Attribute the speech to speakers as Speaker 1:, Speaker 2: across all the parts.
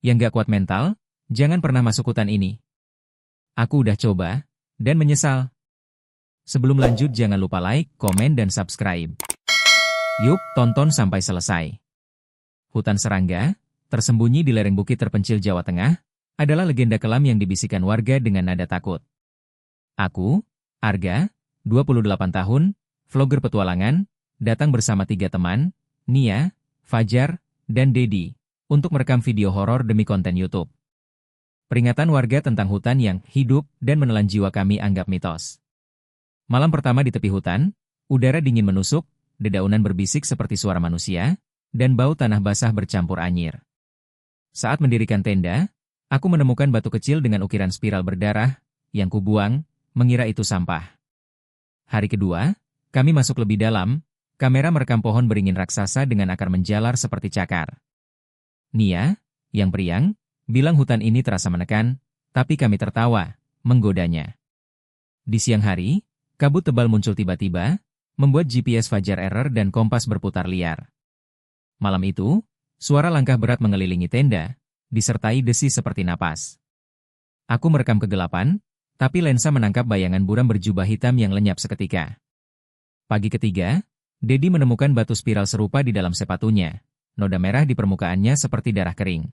Speaker 1: Yang gak kuat mental, jangan pernah masuk hutan ini. Aku udah coba, dan menyesal. Sebelum lanjut jangan lupa like, komen, dan subscribe. Yuk, tonton sampai selesai. Hutan serangga, tersembunyi di lereng bukit terpencil Jawa Tengah, adalah legenda kelam yang dibisikkan warga dengan nada takut. Aku, Arga, 28 tahun, vlogger petualangan, datang bersama 3 teman, Nia, Fajar, dan Dedi, untuk merekam video horor demi konten YouTube. Peringatan warga tentang hutan yang hidup dan menelan jiwa kami anggap mitos. Malam pertama di tepi hutan, udara dingin menusuk, dedaunan berbisik seperti suara manusia, dan bau tanah basah bercampur anyir. Saat mendirikan tenda, aku menemukan batu kecil dengan ukiran spiral berdarah, yang kubuang, mengira itu sampah. Hari kedua, kami masuk lebih dalam, kamera merekam pohon beringin raksasa dengan akar menjalar seperti cakar. Nia, yang periang, bilang hutan ini terasa menekan, tapi kami tertawa, menggodanya. Di siang hari, kabut tebal muncul tiba-tiba, membuat GPS Fajar error dan kompas berputar liar. Malam itu, suara langkah berat mengelilingi tenda, disertai desi seperti napas. Aku merekam kegelapan, tapi lensa menangkap bayangan buram berjubah hitam yang lenyap seketika. Pagi ketiga, Dedi menemukan batu spiral serupa di dalam sepatunya, noda merah di permukaannya seperti darah kering.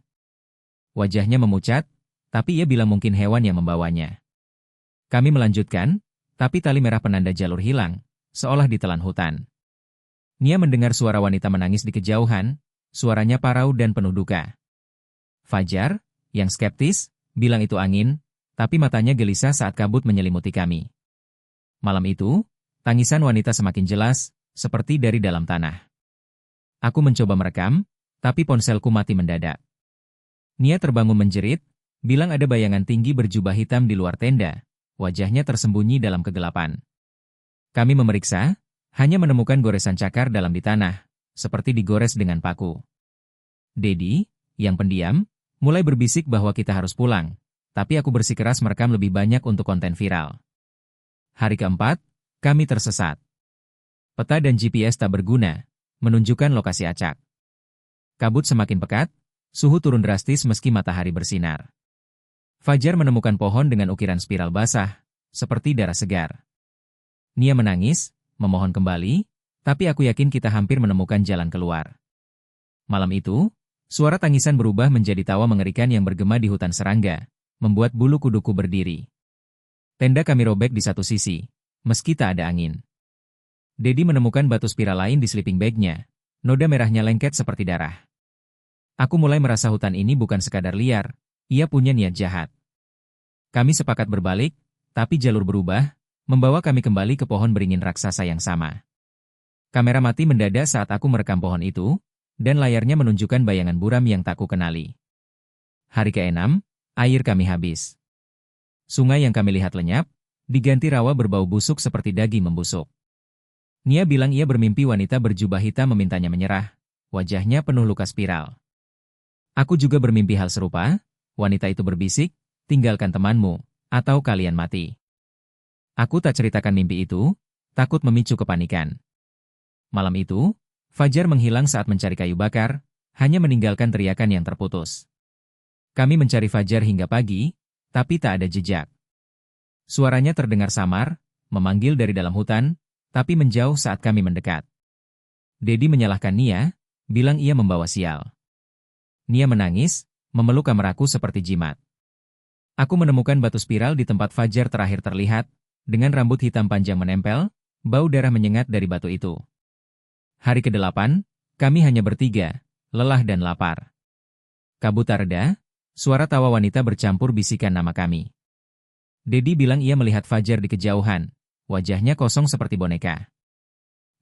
Speaker 1: Wajahnya memucat, tapi ia bilang mungkin hewan yang membawanya. Kami melanjutkan, tapi tali merah penanda jalur hilang, seolah ditelan hutan. Nia mendengar suara wanita menangis di kejauhan, suaranya parau dan penuh duka. Fajar, yang skeptis, bilang itu angin, tapi matanya gelisah saat kabut menyelimuti kami. Malam itu, tangisan wanita semakin jelas, seperti dari dalam tanah. Aku mencoba merekam, tapi ponselku mati mendadak. Nia terbangun menjerit, bilang ada bayangan tinggi berjubah hitam di luar tenda, wajahnya tersembunyi dalam kegelapan. Kami memeriksa, hanya menemukan goresan cakar dalam di tanah, seperti digores dengan paku. Dedi, yang pendiam, mulai berbisik bahwa kita harus pulang, tapi aku bersikeras merekam lebih banyak untuk konten viral. Hari keempat, kami tersesat. Peta dan GPS tak berguna, menunjukkan lokasi acak. Kabut semakin pekat, suhu turun drastis meski matahari bersinar. Fajar menemukan pohon dengan ukiran spiral basah, seperti darah segar. Nia menangis, memohon kembali, tapi aku yakin kita hampir menemukan jalan keluar. Malam itu, suara tangisan berubah menjadi tawa mengerikan yang bergema di hutan serangga, membuat bulu kuduku berdiri. Tenda kami robek di satu sisi, meski tak ada angin. Dedi menemukan batu spiral lain di sleeping bag-nya, noda merahnya lengket seperti darah. Aku mulai merasa hutan ini bukan sekadar liar, ia punya niat jahat. Kami sepakat berbalik, tapi jalur berubah, membawa kami kembali ke pohon beringin raksasa yang sama. Kamera mati mendadak saat aku merekam pohon itu, dan layarnya menunjukkan bayangan buram yang tak kukenali. Hari ke-6, air kami habis. Sungai yang kami lihat lenyap, diganti rawa berbau busuk seperti daging membusuk. Nia bilang ia bermimpi wanita berjubah hitam memintanya menyerah, wajahnya penuh luka spiral. Aku juga bermimpi hal serupa, wanita itu berbisik, tinggalkan temanmu, atau kalian mati. Aku tak ceritakan mimpi itu, takut memicu kepanikan. Malam itu, Fajar menghilang saat mencari kayu bakar, hanya meninggalkan teriakan yang terputus. Kami mencari Fajar hingga pagi, tapi tak ada jejak. Suaranya terdengar samar, memanggil dari dalam hutan, tapi menjauh saat kami mendekat. Dedi menyalahkan Nia, bilang ia membawa sial. Nia menangis, memeluk kameraku seperti jimat. Aku menemukan batu spiral di tempat Fajar terakhir terlihat, dengan rambut hitam panjang menempel, bau darah menyengat dari batu itu. Hari ke-8, kami hanya bertiga, lelah dan lapar. Kabut tak reda, suara tawa wanita bercampur bisikan nama kami. Dedi bilang ia melihat Fajar di kejauhan, wajahnya kosong seperti boneka.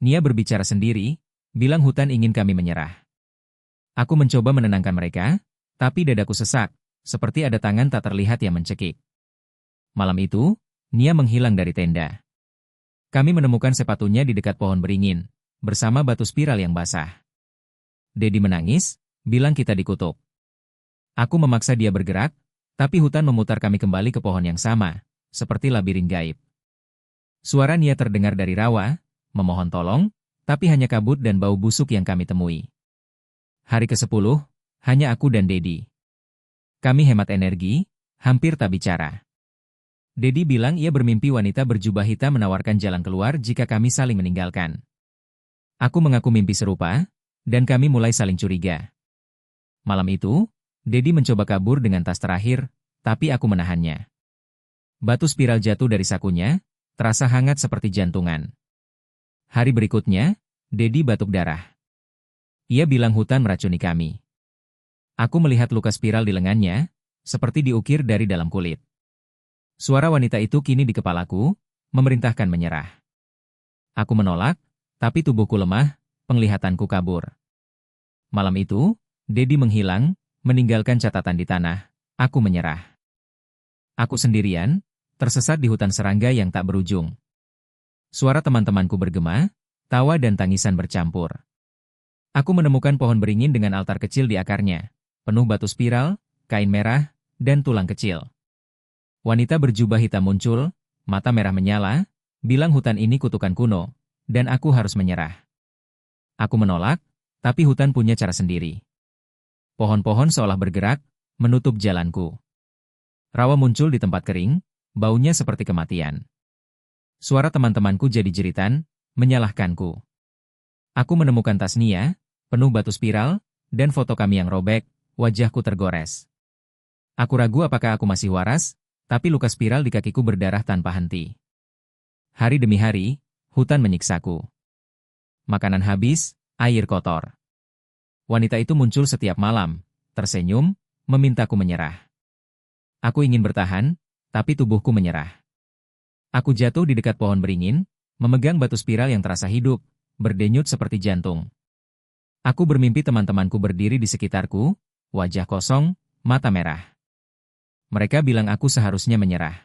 Speaker 1: Nia berbicara sendiri, bilang hutan ingin kami menyerah. Aku mencoba menenangkan mereka, tapi dadaku sesak, seperti ada tangan tak terlihat yang mencekik. Malam itu, Nia menghilang dari tenda. Kami menemukan sepatunya di dekat pohon beringin, bersama batu spiral yang basah. Dedi menangis, bilang kita dikutuk. Aku memaksa dia bergerak, tapi hutan memutar kami kembali ke pohon yang sama, seperti labirin gaib. Suara Nia terdengar dari rawa, memohon tolong, tapi hanya kabut dan bau busuk yang kami temui. Hari ke-10, hanya aku dan Dedi. Kami hemat energi, hampir tak bicara. Dedi bilang ia bermimpi wanita berjubah hitam menawarkan jalan keluar jika kami saling meninggalkan. Aku mengaku mimpi serupa, dan kami mulai saling curiga. Malam itu, Dedi mencoba kabur dengan tas terakhir, tapi aku menahannya. Batu spiral jatuh dari sakunya, terasa hangat seperti jantungan. Hari berikutnya, Dedi batuk darah. Ia bilang hutan meracuni kami. Aku melihat luka spiral di lengannya, seperti diukir dari dalam kulit. Suara wanita itu kini di kepalaku, memerintahkan menyerah. Aku menolak, tapi tubuhku lemah, penglihatanku kabur. Malam itu, Dedi menghilang, meninggalkan catatan di tanah. Aku menyerah. Aku sendirian, tersesat di hutan serangga yang tak berujung. Suara teman-temanku bergema, tawa dan tangisan bercampur. Aku menemukan pohon beringin dengan altar kecil di akarnya, penuh batu spiral, kain merah, dan tulang kecil. Wanita berjubah hitam muncul, mata merah menyala, bilang hutan ini kutukan kuno, dan aku harus menyerah. Aku menolak, tapi hutan punya cara sendiri. Pohon-pohon seolah bergerak, menutup jalanku. Rawa muncul di tempat kering, baunya seperti kematian. Suara teman-temanku jadi jeritan, menyalahkanku. Aku menemukan tas Nia, penuh batu spiral, dan foto kami yang robek, wajahku tergores. Aku ragu apakah aku masih waras, tapi luka spiral di kakiku berdarah tanpa henti. Hari demi hari, hutan menyiksaku. Makanan habis, air kotor. Wanita itu muncul setiap malam, tersenyum, memintaku menyerah. Aku ingin bertahan, tapi tubuhku menyerah. Aku jatuh di dekat pohon beringin, memegang batu spiral yang terasa hidup, berdenyut seperti jantung. Aku bermimpi teman-temanku berdiri di sekitarku, wajah kosong, mata merah. Mereka bilang aku seharusnya menyerah.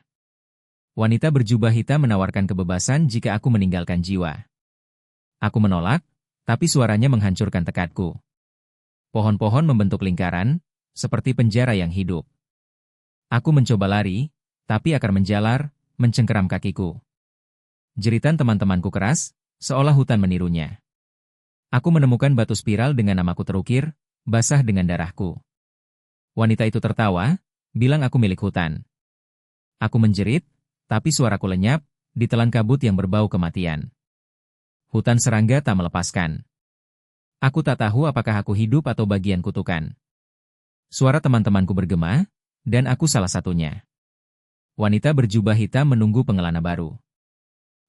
Speaker 1: Wanita berjubah hitam menawarkan kebebasan jika aku meninggalkan jiwa. Aku menolak, tapi suaranya menghancurkan tekadku. Pohon-pohon membentuk lingkaran, seperti penjara yang hidup. Aku mencoba lari, tapi akar menjalar, mencengkeram kakiku. Jeritan teman-temanku keras, seolah hutan menirunya. Aku menemukan batu spiral dengan namaku terukir, basah dengan darahku. Wanita itu tertawa, bilang aku milik hutan. Aku menjerit, tapi suaraku lenyap, ditelan kabut yang berbau kematian. Hutan serangga tak melepaskan. Aku tak tahu apakah aku hidup atau bagian kutukan. Suara teman-temanku bergema, dan aku salah satunya. Wanita berjubah hitam menunggu pengelana baru.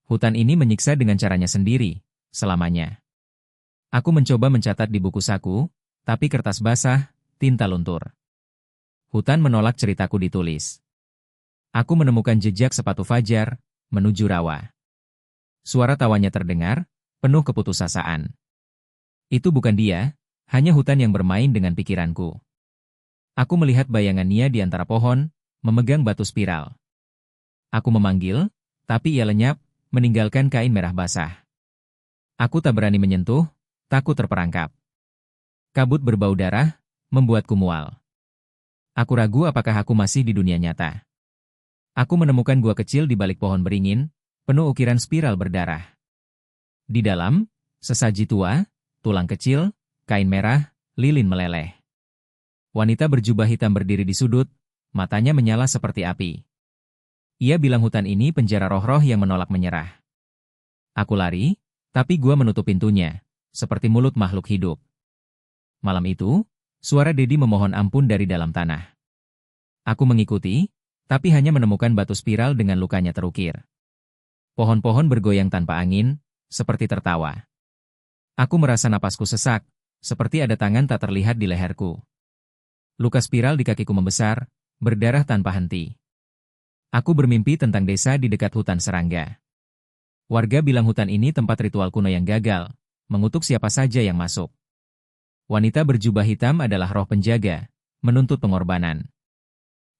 Speaker 1: Hutan ini menyiksa dengan caranya sendiri, selamanya. Aku mencoba mencatat di buku saku, tapi kertas basah, tinta luntur. Hutan menolak ceritaku ditulis. Aku menemukan jejak sepatu fajar, menuju rawa. Suara tawanya terdengar, penuh keputusasaan. Itu bukan dia, hanya hutan yang bermain dengan pikiranku. Aku melihat bayangan Nia di antara pohon, memegang batu spiral. Aku memanggil, tapi ia lenyap, meninggalkan kain merah basah. Aku tak berani menyentuh, takut terperangkap. Kabut berbau darah, membuatku mual. Aku ragu apakah aku masih di dunia nyata. Aku menemukan gua kecil di balik pohon beringin, penuh ukiran spiral berdarah. Di dalam, sesaji tua, tulang kecil, kain merah, lilin meleleh. Wanita berjubah hitam berdiri di sudut, matanya menyala seperti api. Ia bilang hutan ini penjara roh-roh yang menolak menyerah. Aku lari, tapi gua menutup pintunya, seperti mulut makhluk hidup. Malam itu, suara Dedi memohon ampun dari dalam tanah. Aku mengikuti, tapi hanya menemukan batu spiral dengan lukanya terukir. Pohon-pohon bergoyang tanpa angin, seperti tertawa. Aku merasa napasku sesak, seperti ada tangan tak terlihat di leherku. Luka spiral di kakiku membesar, berdarah tanpa henti. Aku bermimpi tentang desa di dekat hutan serangga. Warga bilang hutan ini tempat ritual kuno yang gagal, mengutuk siapa saja yang masuk. Wanita berjubah hitam adalah roh penjaga, menuntut pengorbanan.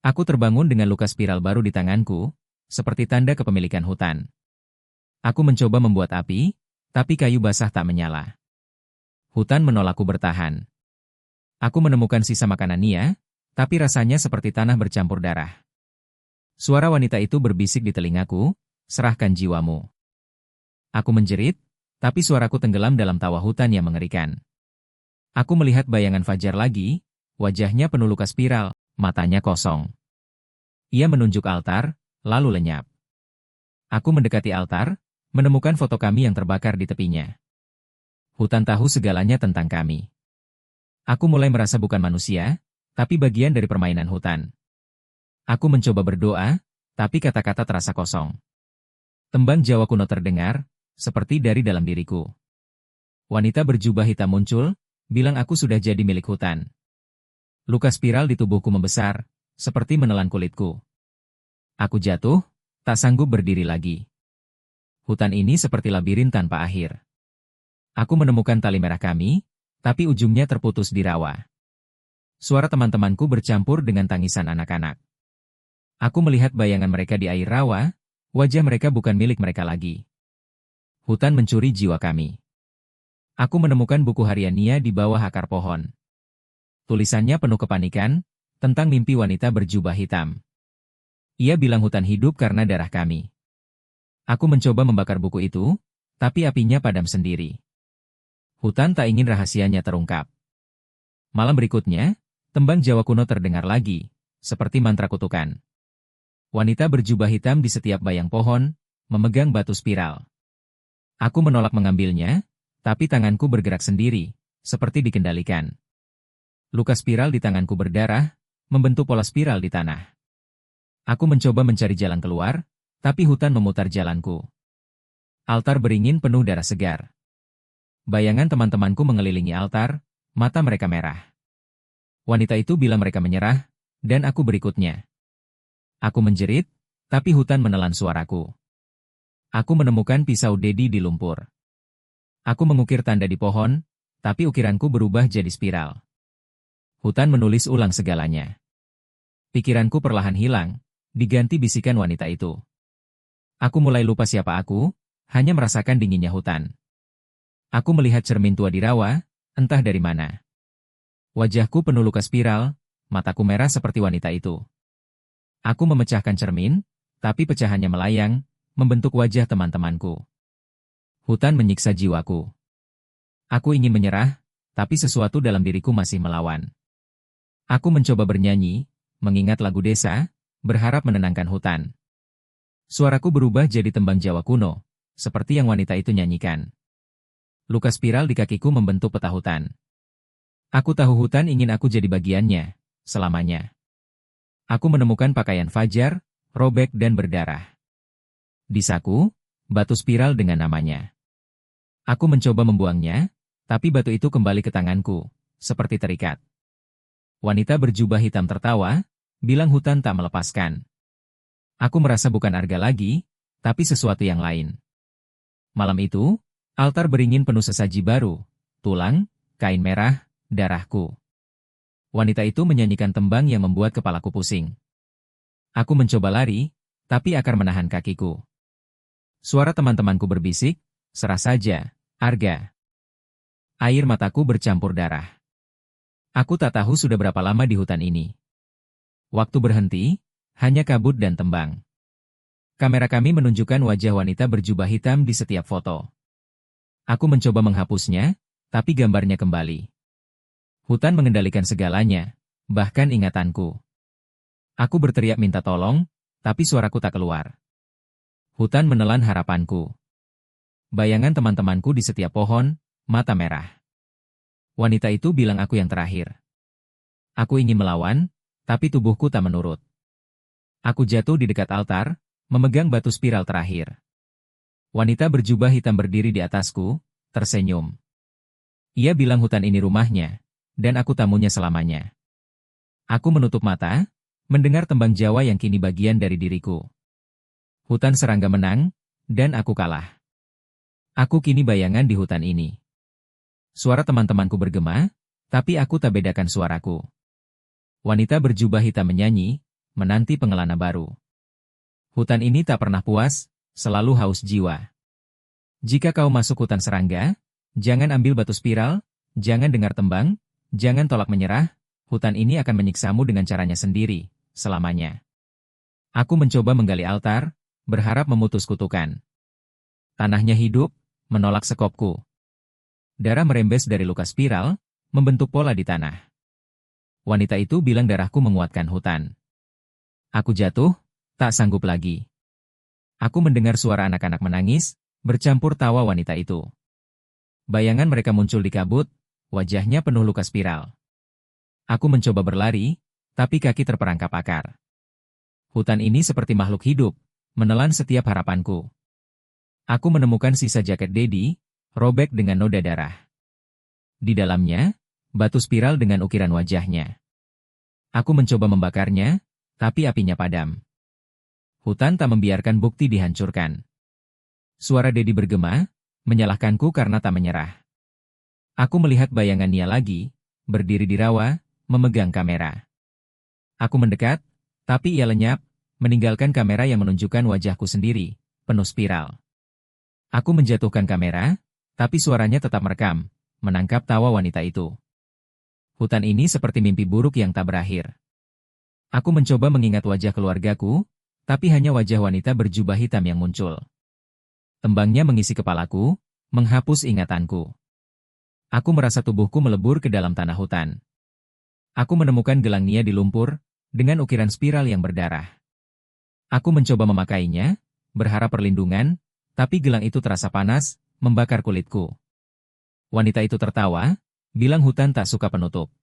Speaker 1: Aku terbangun dengan luka spiral baru di tanganku, seperti tanda kepemilikan hutan. Aku mencoba membuat api, tapi kayu basah tak menyala. Hutan menolakku bertahan. Aku menemukan sisa makanan Nia, tapi rasanya seperti tanah bercampur darah. Suara wanita itu berbisik di telingaku, serahkan jiwamu. Aku menjerit, tapi suaraku tenggelam dalam tawa hutan yang mengerikan. Aku melihat bayangan Fajar lagi, wajahnya penuh luka spiral, matanya kosong. Ia menunjuk altar, lalu lenyap. Aku mendekati altar, menemukan foto kami yang terbakar di tepinya. Hutan tahu segalanya tentang kami. Aku mulai merasa bukan manusia, tapi bagian dari permainan hutan. Aku mencoba berdoa, tapi kata-kata terasa kosong. Tembang Jawa kuno terdengar, seperti dari dalam diriku. Wanita berjubah hitam muncul, bilang aku sudah jadi milik hutan. Luka spiral di tubuhku membesar, seperti menelan kulitku. Aku jatuh, tak sanggup berdiri lagi. Hutan ini seperti labirin tanpa akhir. Aku menemukan tali merah kami, tapi ujungnya terputus di rawa. Suara teman-temanku bercampur dengan tangisan anak-anak. Aku melihat bayangan mereka di air rawa, wajah mereka bukan milik mereka lagi. Hutan mencuri jiwa kami. Aku menemukan buku harian Nia di bawah akar pohon. Tulisannya penuh kepanikan, tentang mimpi wanita berjubah hitam. Ia bilang hutan hidup karena darah kami. Aku mencoba membakar buku itu, tapi apinya padam sendiri. Hutan tak ingin rahasianya terungkap. Malam berikutnya, tembang Jawa kuno terdengar lagi, seperti mantra kutukan. Wanita berjubah hitam di setiap bayang pohon, memegang batu spiral. Aku menolak mengambilnya, tapi tanganku bergerak sendiri, seperti dikendalikan. Luka spiral di tanganku berdarah, membentuk pola spiral di tanah. Aku mencoba mencari jalan keluar, tapi hutan memutar jalanku. Altar beringin penuh darah segar. Bayangan teman-temanku mengelilingi altar, mata mereka merah. Wanita itu bilang mereka menyerah, dan aku berikutnya. Aku menjerit, tapi hutan menelan suaraku. Aku menemukan pisau Dedi di lumpur. Aku mengukir tanda di pohon, tapi ukiranku berubah jadi spiral. Hutan menulis ulang segalanya. Pikiranku perlahan hilang, diganti bisikan wanita itu. Aku mulai lupa siapa aku, hanya merasakan dinginnya hutan. Aku melihat cermin tua di rawa, entah dari mana. Wajahku penuh luka spiral, mataku merah seperti wanita itu. Aku memecahkan cermin, tapi pecahannya melayang, membentuk wajah teman-temanku. Hutan menyiksa jiwaku. Aku ingin menyerah, tapi sesuatu dalam diriku masih melawan. Aku mencoba bernyanyi, mengingat lagu desa, berharap menenangkan hutan. Suaraku berubah jadi tembang Jawa kuno, seperti yang wanita itu nyanyikan. Luka spiral di kakiku membentuk peta hutan. Aku tahu hutan ingin aku jadi bagiannya, selamanya. Aku menemukan pakaian Fajar, robek dan berdarah. Di saku, batu spiral dengan namanya. Aku mencoba membuangnya, tapi batu itu kembali ke tanganku, seperti terikat. Wanita berjubah hitam tertawa, bilang hutan tak melepaskan. Aku merasa bukan arga lagi, tapi sesuatu yang lain. Malam itu, altar beringin penuh sesaji baru, tulang, kain merah, darahku. Wanita itu menyanyikan tembang yang membuat kepalaku pusing. Aku mencoba lari, tapi akar menahan kakiku. Suara teman-temanku berbisik, serah saja, Arga. Air mataku bercampur darah. Aku tak tahu sudah berapa lama di hutan ini. Waktu berhenti, hanya kabut dan tembang. Kamera kami menunjukkan wajah wanita berjubah hitam di setiap foto. Aku mencoba menghapusnya, tapi gambarnya kembali. Hutan mengendalikan segalanya, bahkan ingatanku. Aku berteriak minta tolong, tapi suaraku tak keluar. Hutan menelan harapanku. Bayangan teman-temanku di setiap pohon, mata merah. Wanita itu bilang aku yang terakhir. Aku ingin melawan, tapi tubuhku tak menurut. Aku jatuh di dekat altar, memegang batu spiral terakhir. Wanita berjubah hitam berdiri di atasku, tersenyum. Ia bilang hutan ini rumahnya, dan aku tamunya selamanya. Aku menutup mata, mendengar tembang Jawa yang kini bagian dari diriku. Hutan serangga menang, dan aku kalah. Aku kini bayangan di hutan ini. Suara teman-temanku bergema, tapi aku tak bedakan suaraku. Wanita berjubah hitam menyanyi, menanti pengelana baru. Hutan ini tak pernah puas, selalu haus jiwa. Jika kau masuk hutan serangga, jangan ambil batu spiral, jangan dengar tembang, jangan tolak menyerah, hutan ini akan menyiksamu dengan caranya sendiri, selamanya. Aku mencoba menggali altar, berharap memutus kutukan. Tanahnya hidup, menolak sekopku. Darah merembes dari luka spiral, membentuk pola di tanah. Wanita itu bilang darahku menguatkan hutan. Aku jatuh, tak sanggup lagi. Aku mendengar suara anak-anak menangis, bercampur tawa wanita itu. Bayangan mereka muncul di kabut, wajahnya penuh luka spiral. Aku mencoba berlari, tapi kaki terperangkap akar. Hutan ini seperti makhluk hidup, menelan setiap harapanku. Aku menemukan sisa jaket Dedi, robek dengan noda darah. Di dalamnya, batu spiral dengan ukiran wajahnya. Aku mencoba membakarnya, tapi apinya padam. Hutan tak membiarkan bukti dihancurkan. Suara Dedi bergema, menyalahkanku karena tak menyerah. Aku melihat bayangan Nia lagi, berdiri di rawa, memegang kamera. Aku mendekat, tapi ia lenyap, meninggalkan kamera yang menunjukkan wajahku sendiri, penuh spiral. Aku menjatuhkan kamera, tapi suaranya tetap merekam, menangkap tawa wanita itu. Hutan ini seperti mimpi buruk yang tak berakhir. Aku mencoba mengingat wajah keluargaku, tapi hanya wajah wanita berjubah hitam yang muncul. Tembangnya mengisi kepalaku, menghapus ingatanku. Aku merasa tubuhku melebur ke dalam tanah hutan. Aku menemukan gelang Nia di lumpur, dengan ukiran spiral yang berdarah. Aku mencoba memakainya, berharap perlindungan, tapi gelang itu terasa panas, membakar kulitku. Wanita itu tertawa, bilang hutan tak suka penutup.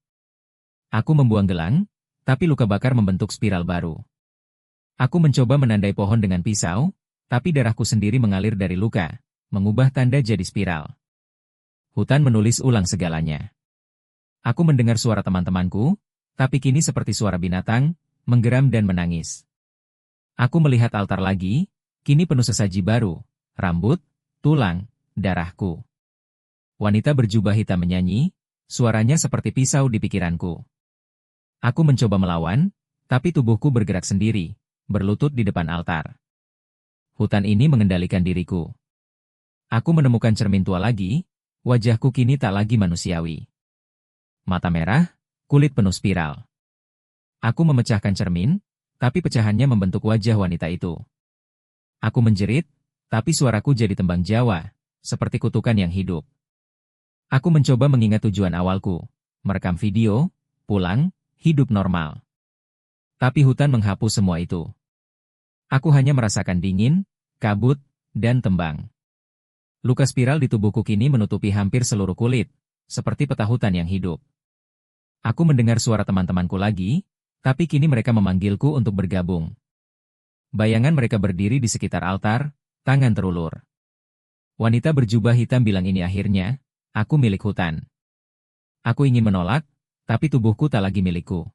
Speaker 1: Aku membuang gelang, tapi luka bakar membentuk spiral baru. Aku mencoba menandai pohon dengan pisau, tapi darahku sendiri mengalir dari luka, mengubah tanda jadi spiral. Hutan menulis ulang segalanya. Aku mendengar suara teman-temanku, tapi kini seperti suara binatang, menggeram dan menangis. Aku melihat altar lagi, kini penuh sesaji baru, rambut, tulang, darahku. Wanita berjubah hitam menyanyi, suaranya seperti pisau di pikiranku. Aku mencoba melawan, tapi tubuhku bergerak sendiri, berlutut di depan altar. Hutan ini mengendalikan diriku. Aku menemukan cermin tua lagi, wajahku kini tak lagi manusiawi. Mata merah, kulit penuh spiral. Aku memecahkan cermin, tapi pecahannya membentuk wajah wanita itu. Aku menjerit, tapi suaraku jadi tembang Jawa, seperti kutukan yang hidup. Aku mencoba mengingat tujuan awalku, merekam video, pulang, hidup normal. Tapi hutan menghapus semua itu. Aku hanya merasakan dingin, kabut, dan tembang. Luka spiral di tubuhku kini menutupi hampir seluruh kulit, seperti peta hutan yang hidup. Aku mendengar suara teman-temanku lagi, tapi kini mereka memanggilku untuk bergabung. Bayangan mereka berdiri di sekitar altar, tangan terulur. Wanita berjubah hitam bilang ini akhirnya, aku milik hutan. Aku ingin menolak, tapi tubuhku tak lagi milikku.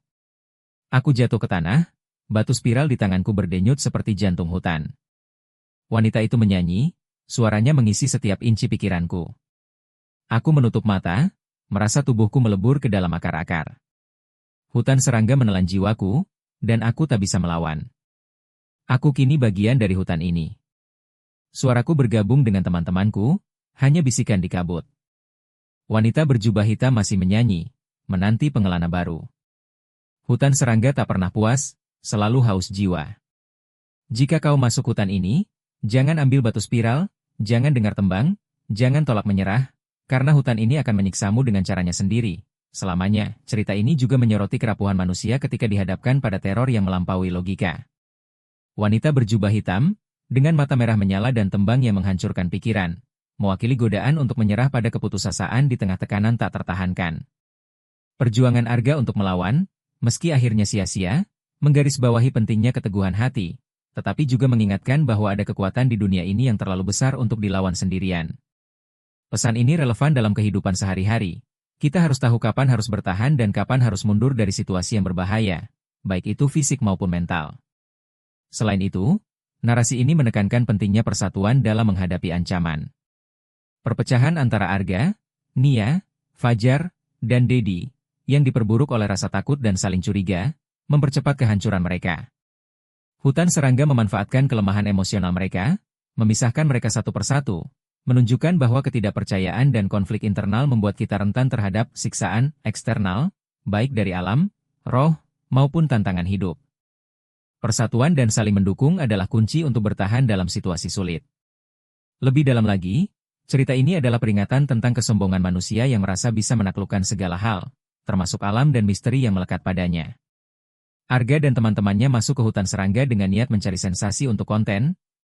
Speaker 1: Aku jatuh ke tanah, batu spiral di tanganku berdenyut seperti jantung hutan. Wanita itu menyanyi, suaranya mengisi setiap inci pikiranku. Aku menutup mata, merasa tubuhku melebur ke dalam akar-akar. Hutan serangga menelan jiwaku, dan aku tak bisa melawan. Aku kini bagian dari hutan ini. Suaraku bergabung dengan teman-temanku, hanya bisikan di kabut. Wanita berjubah hitam masih menyanyi, menanti pengelana baru. Hutan serangga tak pernah puas, selalu haus jiwa. Jika kau masuk hutan ini, jangan ambil batu spiral, jangan dengar tembang, jangan tolak menyerah, karena hutan ini akan menyiksamu dengan caranya sendiri. Selamanya, cerita ini juga menyoroti kerapuhan manusia ketika dihadapkan pada teror yang melampaui logika. Wanita berjubah hitam, dengan mata merah menyala dan tembang yang menghancurkan pikiran, mewakili godaan untuk menyerah pada keputusasaan di tengah tekanan tak tertahankan. Perjuangan Arga untuk melawan, meski akhirnya sia-sia, menggarisbawahi pentingnya keteguhan hati, tetapi juga mengingatkan bahwa ada kekuatan di dunia ini yang terlalu besar untuk dilawan sendirian. Pesan ini relevan dalam kehidupan sehari-hari. Kita harus tahu kapan harus bertahan dan kapan harus mundur dari situasi yang berbahaya, baik itu fisik maupun mental. Selain itu, narasi ini menekankan pentingnya persatuan dalam menghadapi ancaman. Perpecahan antara Arga, Nia, Fajar, dan Dedi, yang diperburuk oleh rasa takut dan saling curiga, mempercepat kehancuran mereka. Hutan serangga memanfaatkan kelemahan emosional mereka, memisahkan mereka satu persatu, menunjukkan bahwa ketidakpercayaan dan konflik internal membuat kita rentan terhadap siksaan eksternal, baik dari alam, roh, maupun tantangan hidup. Persatuan dan saling mendukung adalah kunci untuk bertahan dalam situasi sulit. Lebih dalam lagi, cerita ini adalah peringatan tentang kesombongan manusia yang merasa bisa menaklukkan segala hal, termasuk alam dan misteri yang melekat padanya. Arga dan teman-temannya masuk ke hutan serangga dengan niat mencari sensasi untuk konten,